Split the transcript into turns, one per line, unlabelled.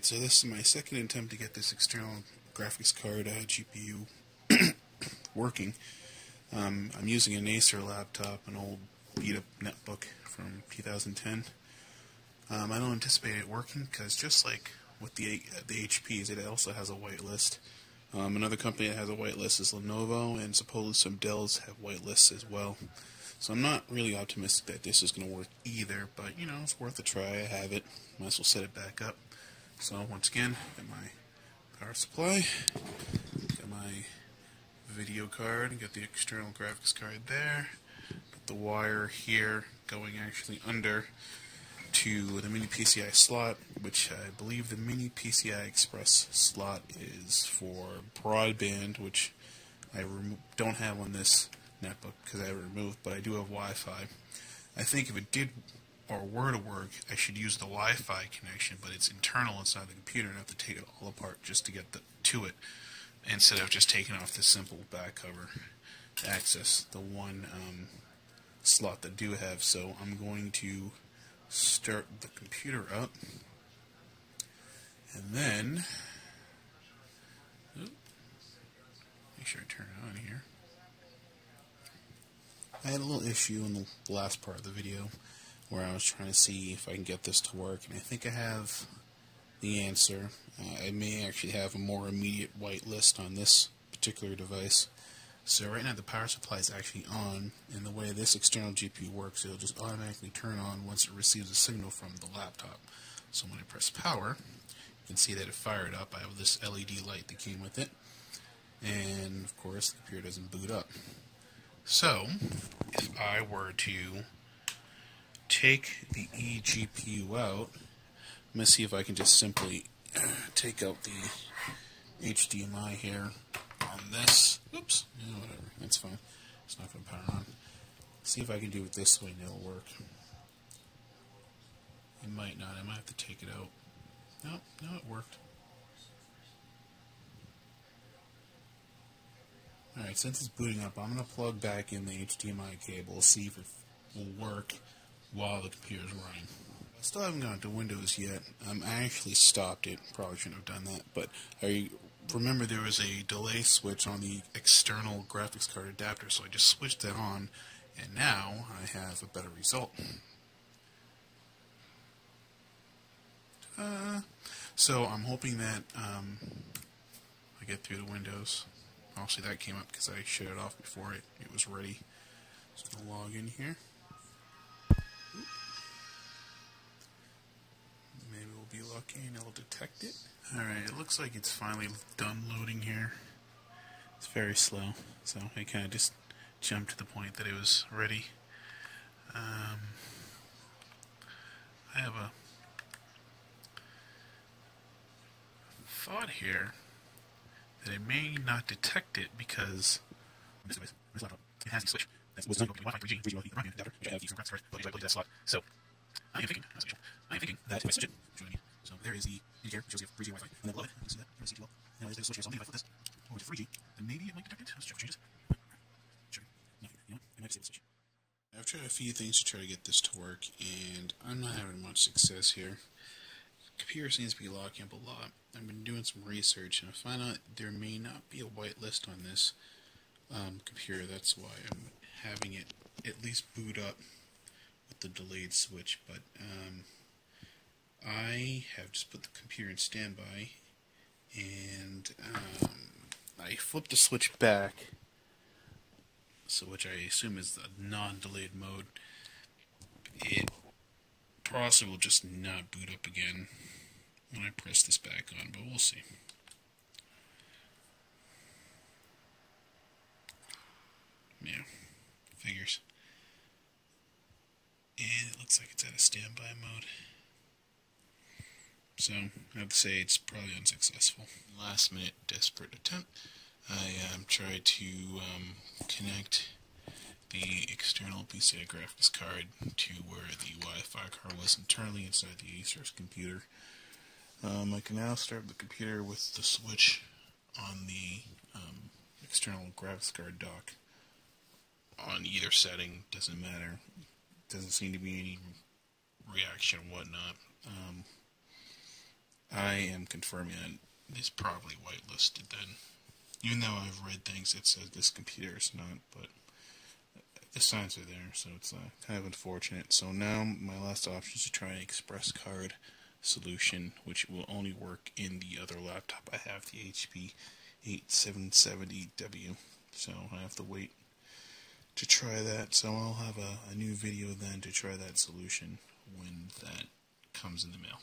so this is my second attempt to get this external graphics card GPU working. I'm using an Acer laptop, an old beat-up netbook from 2010. I don't anticipate it working because just like with the HPs, it also has a whitelist. Another company that has a whitelist is Lenovo, and supposedly some Dells have whitelists as well. So I'm not really optimistic that this is going to work either, but you know, it's worth a try. I have it. Might as well set it back up. So once again, got my power supply, got my video card, got the external graphics card there, got the wire here going actually under to the mini PCI slot, which I believe the mini PCI Express slot is for broadband, which I don't have on this netbook because I removed, but I do have Wi-Fi. I think if it did or were to work, I should use the Wi-Fi connection, but it's internal inside the computer, and I have to take it all apart just to get to it, instead of just taking off the simple back cover to access the one slot that I do have. So I'm going to start the computer up, and then make sure I turn it on here. I had a little issue in the last part of the video where I was trying to see if I can get this to work, and I think I have the answer. I may actually have a more immediate whitelist on this particular device. So right now the power supply is actually on, and the way this external GPU works, it'll just automatically turn on once it receives a signal from the laptop. So when I press power, you can see that it fired up. I have this LED light that came with it, and of course the computer doesn't boot up. So if I were to take the eGPU out, I'm going to see if I can just simply take out the HDMI here on this. Oops, yeah, whatever, that's fine. It's not going to power on. See if I can do it this way and it'll work. It might not. I might have to take it out. No, it worked. Alright, since it's booting up, I'm going to plug back in the HDMI cable, see if it will work while the computer's running. I still haven't gone to Windows yet. I actually stopped it. Probably shouldn't have done that, but I remember there was a delay switch on the external graphics card adapter, so I just switched that on, and now I have a better result. So I'm hoping that I get through the Windows. Obviously that came up because I shut it off before it was ready. Just going to log in here. Maybe we'll be lucky and it'll detect it. Alright, it looks like it's finally done loading here. It's very slow, so I kind of just jumped to the point that it was ready. I have a thought here that it may not detect it because it has a switch that was designed to Wi-Fi 3G, 3G LTE broadband adapter, which I have used for graphics card, but I plugged that slot. So I am thinking that if I switch it, so there is the indicator which shows you have 3G Wi-Fi, and then below it, you can see that, there's CT now there's a switch here, so if I flip this over to 3G, then maybe it might detect it. Let's check changes. Sure, nothing, you know, it might disable the switch. I've tried a few things to try to get this to work, and I'm not having much success here. Computer seems to be locking up a lot. I've been doing some research, and I find out there may not be a whitelist on this computer. That's why I'm having it at least boot up with the delayed switch. But I have just put the computer in standby, and I flipped the switch back, so which I assume is the non-delayed mode. It possibly will just not boot up again when I press this back on, but we'll see. Yeah, figures. And it looks like it's at a standby mode. So, I have to say it's probably unsuccessful. Last minute desperate attempt. I tried to connect the external PCI graphics card to where the Wi-Fi card was internally inside the Acer's computer. I can now start the computer with the switch on the external graphics card dock on either setting. Doesn't matter. Doesn't seem to be any reaction or whatnot. I am confirming that it's probably whitelisted then. Even though I've read things that says this computer is not, but the signs are there, so it's kind of unfortunate. So now my last option is to try an expresscard solution, which will only work in the other laptop I have, the HP 8770W. So I have to wait to try that. So I'll have a new video then to try that solution when that comes in the mail.